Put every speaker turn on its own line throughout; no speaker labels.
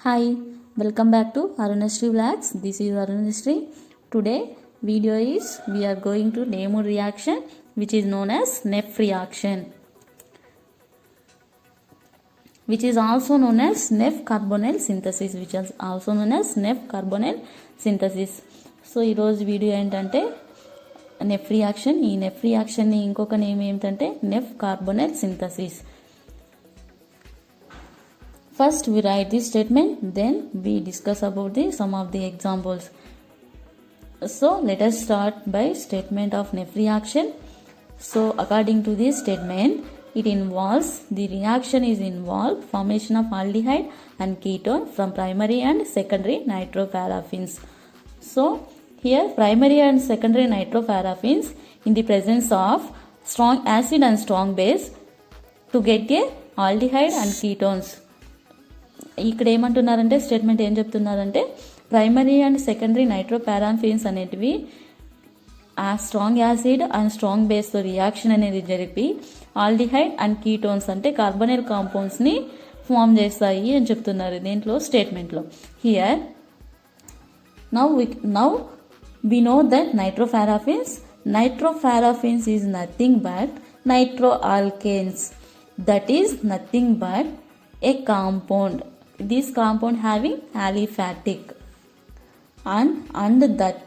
Hi, welcome back to Arunashri Vlogs. This is Arunashri. Today video is we are going to name a reaction which is known as Neff reaction, which is also known as Neff carbonyl synthesis, which is also known as Neff carbonyl synthesis. So ఈరోజు video ఏంటంటే Neff reaction. ఈ Neff రియాక్షన్ని ఇంకొక name ఏంటంటే Neff carbonyl synthesis. First we write this statement, then we discuss about some of the examples. So let us start by statement of Neff reaction. So according to this statement, the reaction is involved formation of aldehyde and ketone from primary and secondary nitroparaffins. So here primary and secondary nitroparaffins in the presence of strong acid and strong base to get a aldehyde and ketones. ఇక్కడ ఏమంటున్నారంటే statement ఏం చెప్తున్నారంటే primary and secondary nitroparaffins అనేటివి ఆ strong acid and strong బేస్తో reaction అనేది జరిపి aldehyde and ketones అంటే కార్బొనైల్ కాంపౌండ్స్ని ఫామ్ చేస్తాయి అని చెప్తున్నారు దీంట్లో స్టేట్మెంట్లో. Here now we know that nitropharaffins is nothing but nitroalkanes, that is nothing but a compound, this compound having aliphatic and that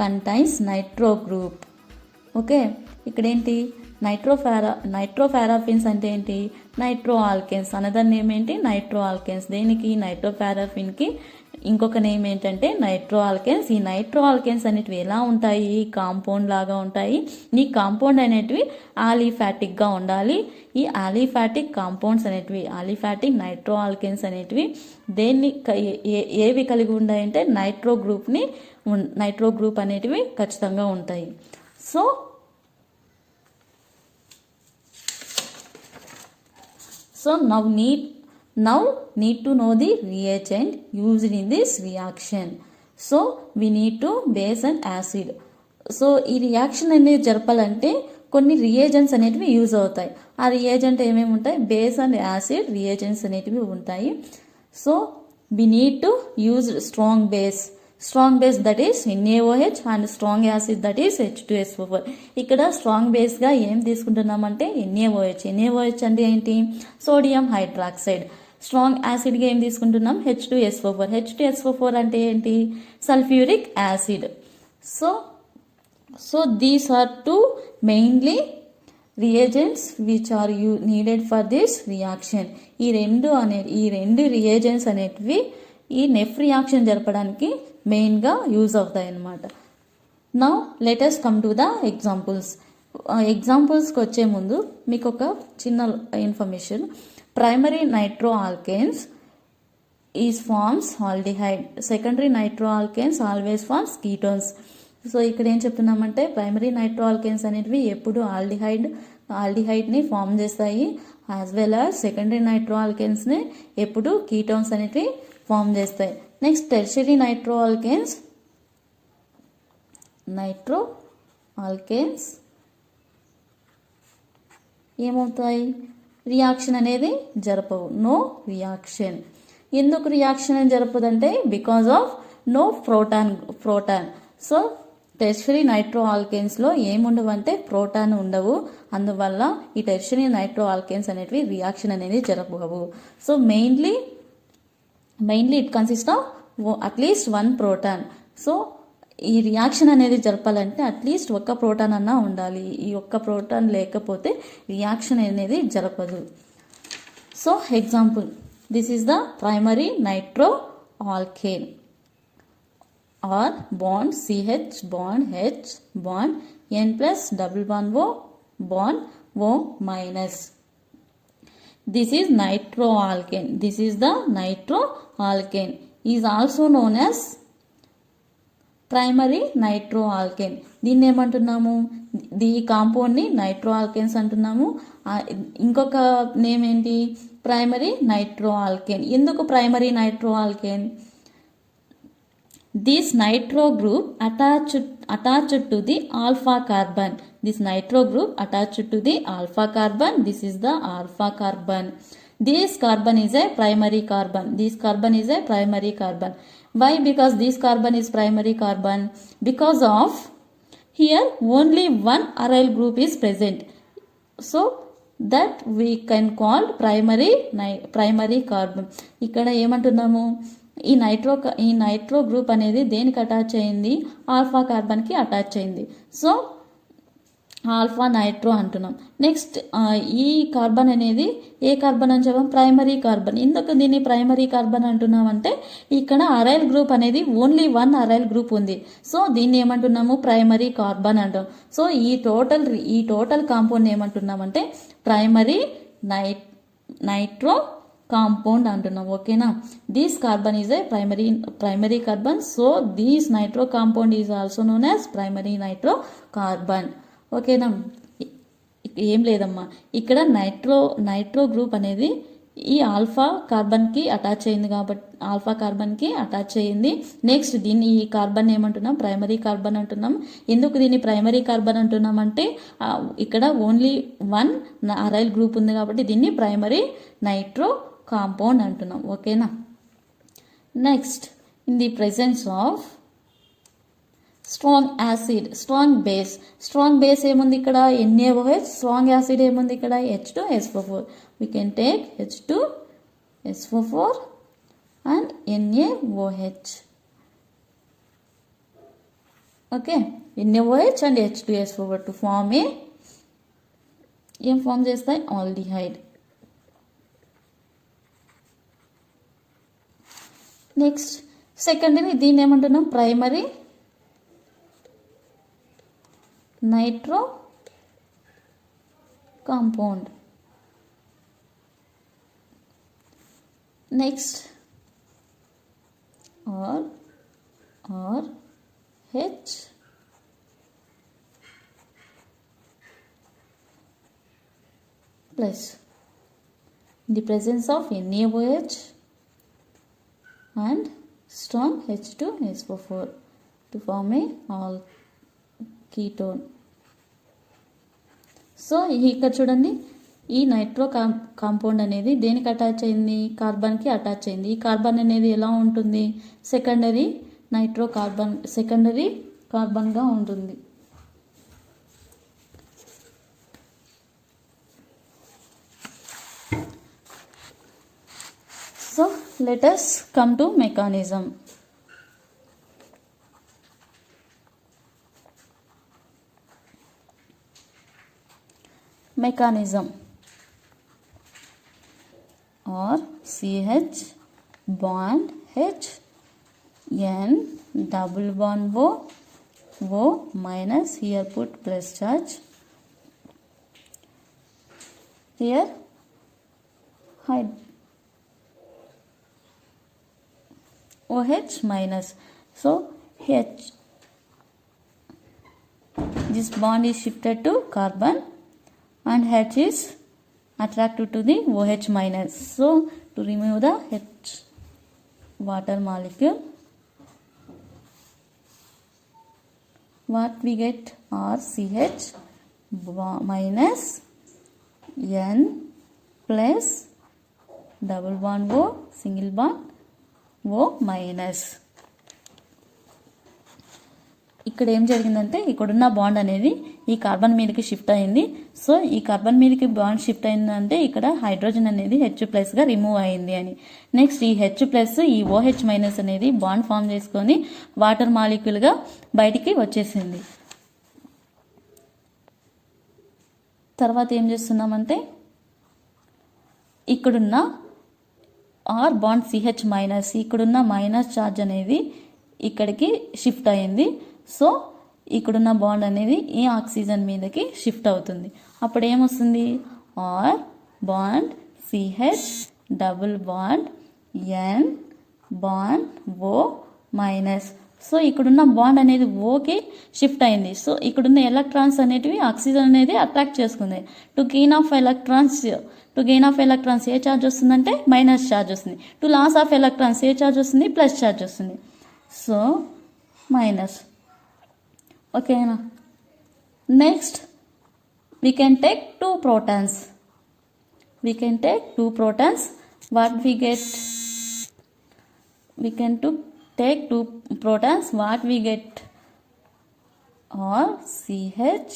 contains nitro group. Okay, ఇక్కడ ఏంటి నైట్రోపారాఫిన్స్ అంటే ఏంటి? Nitro alkenes. అనదర్ నేమ్ ఏంటి? Nitro alkenes. దేనికి? నైట్రోపారాఫిన్కి ఇంకొక name ఏంటంటే nitro alkenes. ఈ nitro alkenes అనేటివి ఎలా ఉంటాయి? కాంపౌండ్ లాగా ఉంటాయి. ఈ కాంపౌండ్ అనేటివి ఆలిఫాటిక్గా ఉండాలి. ఈ ఆలిఫాటిక్ కాంపౌండ్స్ అనేటివి, ఆలిఫాటిక్ నైట్రో ఆల్కెన్స్ అనేటివి దేన్ని ఏవి కలిగి ఉంటాయంటే నైట్రో గ్రూప్ అనేటివి ఖచ్చితంగా ఉంటాయి. So now need to know the reagent used in this reaction. So we need to base and acid. So ఈ రియాక్షన్ అనేది జరపాలంటే కొన్ని రియేజెంట్స్ అనేటివి యూజ్ అవుతాయి. ఆ రియేజెంట్ ఏమేమి ఉంటాయి? బేస్ అండ్ యాసిడ్ రియేజెంట్స్ అనేటివి ఉంటాయి. So we need to use strong base that is NaOH and strong acid that is H2SO4. ఇక్కడ స్ట్రాంగ్ బేస్గా ఏం తీసుకుంటున్నామంటే NaOH అంటే ఏంటి? Sodium hydroxide. స్ట్రాంగ్ యాసిడ్గా ఏం తీసుకుంటున్నాం? H2SO4 అంటే ఏంటి? Sulphuric acid. So these are two mainly reagents which are needed for this reaction. ఈ రెండు రియేజెంట్స్ అనేటివి ఈ నెఫ్ రియాక్షన్ జరపడానికి మెయిన్గా యూజ్ అవుతాయి అన్నమాట. Now let us come to the ఎగ్జాంపుల్స్కి వచ్చే ముందు మీకు ఒక చిన్న information. Primary nitro alkanes is forms aldehyde, secondary nitro alkanes always forms ketones. So ఇక్కడ ఏం చెప్తున్నామంటే ప్రైమరీ నైట్రో ఆల్కేన్స్ అనేటివి ఎప్పుడు ఆల్డిహైడ్ని ఫామ్ చేస్తాయి, as well as secondary nitro ఆల్కేన్స్ని ఎప్పుడు కీటోన్స్ అనేటివి ఫామ్ చేస్తాయి. నెక్స్ట్ టెర్షరీ నైట్రో ఆల్కేన్స్ ఏమవుతాయి? రియాక్షన్ అనేది జరపవు, నో రియాక్షన్. ఎందుకు రియాక్షన్ అని జరపదంటే because of no proton. So tertiary nitro ఆల్కేన్స్లో ఏముండవంటే ప్రోటాన్ ఉండవు. అందువల్ల ఈ టెర్షరీ నైట్రో ఆల్కేన్స్ అనేటివి రియాక్షన్ అనేది జరపవు. So mainly it consist of at least one proton. So ఈ రియాక్షన్ అనేది జరపాలంటే అట్లీస్ట్ ఒక్క ప్రోటాన్ అన్నా ఉండాలి. ఈ ఒక్క ప్రోటాన్ లేకపోతే రియాక్షన్ అనేది జరపదు. So example, this is the primary nitro alkane. R bond CH bond H bond N plus double bond O bond O minus. This is nitroalkane. This is the nitroalkane. Is also known as primary nitroalkane. దీన్ని ఏమంటున్నాము? ఈ కాంపౌండ్ని నైట్రోఆల్కేన్స్ అంటున్నాము. ఇంకొక name ఏంటి? Primary నైట్రోఆల్కేన్. ఎందుకు primary నైట్రోఆల్కేన్? This nitro group attached to the alpha carbon. This nitro group attached to the alpha carbon. This is the alpha carbon. This carbon is a primary carbon. This carbon is a primary carbon. Why? Because this carbon is primary carbon. Because of here only one aryl group is present. So that we can call primary carbon. ఇక్కడ ఏమంటున్నాము, ఈ nitro group అనేది దేనికి attach అయింది? Alpha కార్బన్కి attach అయింది. So alpha nitro అంటున్నాం. Next ఈ carbon అనేది ఏ కార్బన్ అని చెప్పాం? Primary carbon. ఎందుకు దీన్ని ప్రైమరీ కార్బన్ అంటున్నాం అంటే ఇక్కడ అరైల్ గ్రూప్ అనేది ఓన్లీ వన్ అరైల్ గ్రూప్ ఉంది. సో దీన్ని ఏమంటున్నాము? ప్రైమరీ కార్బన్ అంటాం. సో ఈ టోటల్ కాంపౌండ్ ఏమంటున్నామంటే ప్రైమరీ నైట్రో కాంపౌండ్ అంటున్నాం. ఓకేనా? This carbon is a primary carbon. So this nitro compound is also known as primary nitro carbon. ఓకేనా? ఏం లేదమ్మా, ఇక్కడ నైట్రో గ్రూప్ అనేది ఈ ఆల్ఫా కార్బన్కి అటాచ్ అయింది కాబట్టి ఆల్ఫా కార్బన్కి అటాచ్ అయ్యింది. నెక్స్ట్ దీన్ని ఈ కార్బన్ ఏమంటున్నాం? ప్రైమరీ కార్బన్ అంటున్నాం. ఎందుకు దీన్ని ప్రైమరీ కార్బన్ అంటున్నాం అంటే ఇక్కడ ఓన్లీ వన్ అరైల్ గ్రూప్ ఉంది కాబట్టి దీన్ని ప్రైమరీ నైట్రో కాంపౌండ్ అంటున్నాం. ఓకేనా? Next in the presence of strong acid, strong base ఏముంది ఇక్కడ? NaOH. స్ట్రాంగ్ యాసిడ్ ఏముంది ఇక్కడ? H2SO4. we can take H2SO4 and NaOH. okay, NaOH and H2SO4 to form ఏం ఫామ్ చేస్తాయి? ఆల్డిహైడ్. నెక్స్ట్ సెకండరీ దీన్ని ఏమంటున్నాం? Primary nitro compound. Next H plus in the presence of NaOH and strong H2SO4 to form a all ketone. So ఇక్కడ చూడండి, ఈ nitro compound అనేది దేనికి attach అయింది? కార్బన్కి అటాచ్ అయింది. ఈ కార్బన్ అనేది ఎలా ఉంటుంది? సెకండరీ కార్బన్గా ఉంటుంది. So let us come to mechanism. or CH bond H N double bond O minus, here put plus charge, here OH minus. So H, this bond is shifted to carbon and H is attracted to the OH minus. So to remove the H water molecule, what we get are CH minus N plus double bond O, single bond O minus. ఇక్కడ ఏం జరిగిందంటే ఇక్కడున్న bond అనేది ఈ carbon మీదకి shift అయింది. So ఈ carbon మీదకి బాండ్ షిఫ్ట్ అయిందంటే ఇక్కడ హైడ్రోజన్ అనేది H+గా రిమూవ్ అయింది అని. నెక్స్ట్ ఈ H+ ఈ OH మైనస్ అనేది బాండ్ ఫామ్ చేసుకొని వాటర్ మాలిక్యూల్గా బయటికి వచ్చేసింది. తర్వాత ఏం చేస్తున్నామంటే ఇక్కడున్న ఆర్ బాండ్ CH మైనస్, ఇక్కడున్న మైనస్ ఛార్జ్ అనేది ఇక్కడికి షిఫ్ట్ అయింది. సో ఇక్కడున్న బాండ్ అనేది ఈ ఆక్సిజన్ మీదకి షిఫ్ట్ అవుతుంది. అప్పుడు ఏమొస్తుంది? R bond CH double bond N bond O minus. So ఇక్కడున్న బాండ్ అనేది ఓకి షిఫ్ట్ అయింది. సో ఇక్కడున్న ఎలక్ట్రాన్స్ అనేటివి ఆక్సిజన్ అనేది అట్రాక్ట్ చేసుకుంది. టు గెయిన్ ఆఫ్ ఎలక్ట్రాన్స్ ఏ ఛార్జ్ వస్తుందంటే మైనస్ ఛార్జ్ వస్తుంది. టు లాస్ ఆఫ్ ఎలక్ట్రాన్స్ ఏ ఛార్జ్ వస్తుంది? ప్లస్ ఛార్జ్ వస్తుంది. So minus. ఓకేనా? Next we can take two protons. we can take 2 protons. What we get? We can take 2 protons. What we get? Or CH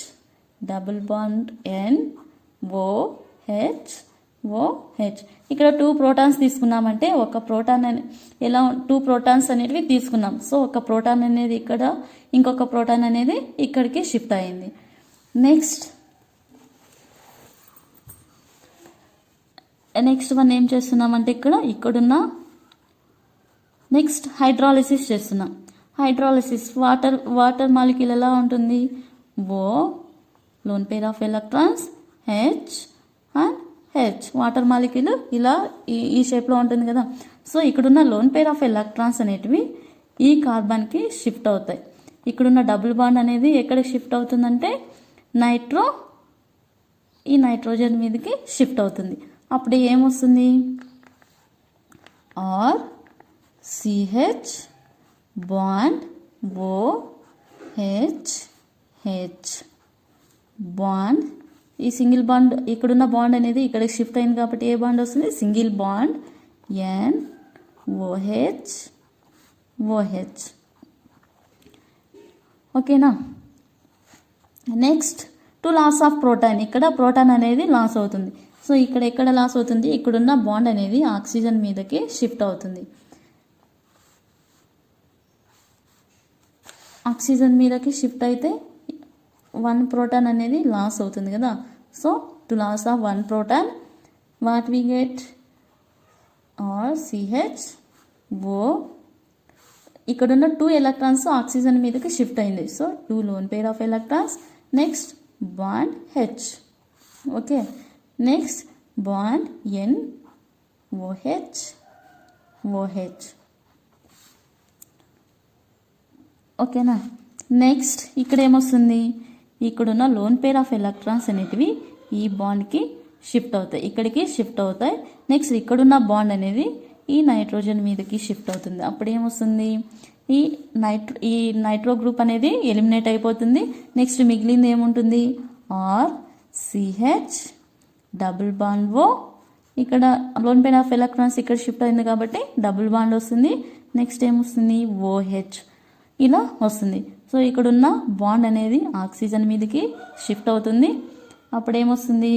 double bond N OH OH. ఇక్కడ 2 protons తీసుకున్నామంటే ఒక proton ఎలా 2 protons అనేవి తీసుకున్నాం. So ఒక proton అనేది ఇక్కడ, ఇంకొక ప్రోటాన్ అనేది ఇక్కడికి షిఫ్ట్ అయింది. నెక్స్ట్ వన్ ఏం చేస్తున్నామంటే ఇక్కడున్న నెక్స్ట్ హైడ్రాలిసిస్ చేస్తున్నాం. హైడ్రాలిసిస్ వాటర్ మాలిక్యూల్ ఎలా ఉంటుంది? O lone pair of electrons H and H. Water molecule ఇలా ఈ షేప్లో ఉంటుంది కదా. సో ఇక్కడున్న లోన్ పేర్ ఆఫ్ ఎలక్ట్రాన్స్ అనేటివి ఈ కార్బన్కి షిఫ్ట్ అవుతాయి. ఇక్కడున్న డబుల్ బాండ్ అనేది ఎక్కడికి షిఫ్ట్ అవుతుందంటే ఈ నైట్రోజన్ మీదకి షిఫ్ట్ అవుతుంది. అప్పుడు ఏమొస్తుంది? R CH bond OH H bond. ఈ సింగిల్ బాండ్ ఇక్కడున్న బాండ్ అనేది ఇక్కడికి షిఫ్ట్ అయింది కాబట్టి ఏ బాండ్ వస్తుంది? Single bond NOH OH. ఓకేనా? Next 2 loss of proton. ఇక్కడ ప్రోటాన్ అనేది లాస్ అవుతుంది. సో ఎక్కడ లాస్ అవుతుంది? ఇక్కడున్న బాండ్ అనేది ఆక్సిజన్ మీదకి షిఫ్ట్ అవుతుంది. ఆక్సిజన్ మీదకి షిఫ్ట్ అయితే 1 ప్రోటాన్ అనేది లాస్ అవుతుంది కదా. So two loss of 1 proton what we get? R CH O. ఇక్కడున్న 2 ఎలక్ట్రాన్స్ ఆక్సిజన్ మీదకి షిఫ్ట్ అయింది. So 2 lone pair of electrons. Next bond H. Okay. Next bond NOH OH. ఓకేనా? Next ఇక్కడ ఏమొస్తుంది? ఇక్కడున్న లోన్ పేర్ ఆఫ్ ఎలక్ట్రాన్స్ అనేటివి ఈ బాండ్కి shift అవుతాయి, ఇక్కడికి షిఫ్ట్ అవుతాయి. నెక్స్ట్ ఇక్కడున్న బాండ్ అనేది ఈ నైట్రోజన్ మీదకి షిఫ్ట్ అవుతుంది. అప్పుడు ఏమొస్తుంది? ఈ నైట్రో గ్రూప్ అనేది ఎలిమినేట్ అయిపోతుంది. నెక్స్ట్ మిగిలింది ఏముంటుంది? R CH double bond O. ఇక్కడ లోన్ పేర్ ఆఫ్ ఎలక్ట్రాన్స్ ఇక్కడ షిఫ్ట్ అయింది కాబట్టి డబుల్ బాండ్ వస్తుంది. నెక్స్ట్ ఏమొస్తుంది? OH ఇలా వస్తుంది. సో ఇక్కడున్న బాండ్ అనేది ఆక్సిజన్ మీదకి షిఫ్ట్ అవుతుంది. అప్పుడు ఏమొస్తుంది?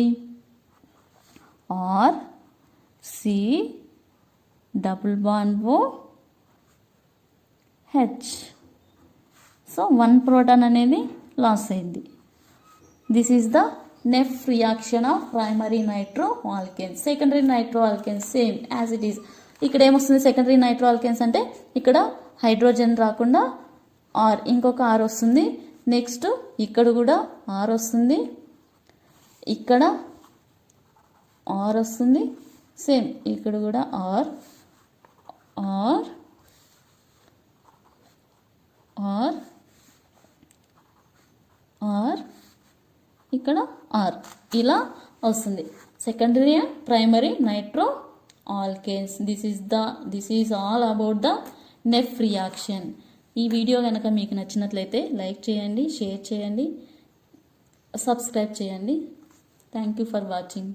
R C double bond OH. So 1 proton అనేది లాస్ అయింది. This is the Neff reaction of primary nitro alkanes. Secondary nitro alkanes same as it is. ఇక్కడ ఏమొస్తుంది? సెకండరీ నైట్రో ఆల్కేన్స్ అంటే ఇక్కడ హైడ్రోజన్ రాకుండా ఆర్ ఇంకొక ఆర్ వస్తుంది. నెక్స్ట్ ఇక్కడ కూడా ఆర్ వస్తుంది, ఇక్కడ ఆర్ వస్తుంది, సేమ్ ఇక్కడ కూడా ఆర్ ఆర్ ఆర్ ఆర్ ఇక్కడ ఆర్ ఇలా వస్తుంది. Secondary and primary nitro alkanes. This is all about the Neff reaction. ఈ వీడియో కనుక మీకు నచ్చినట్లయితే లైక్ చేయండి, షేర్ చేయండి, సబ్స్క్రైబ్ చేయండి. Thank you for watching.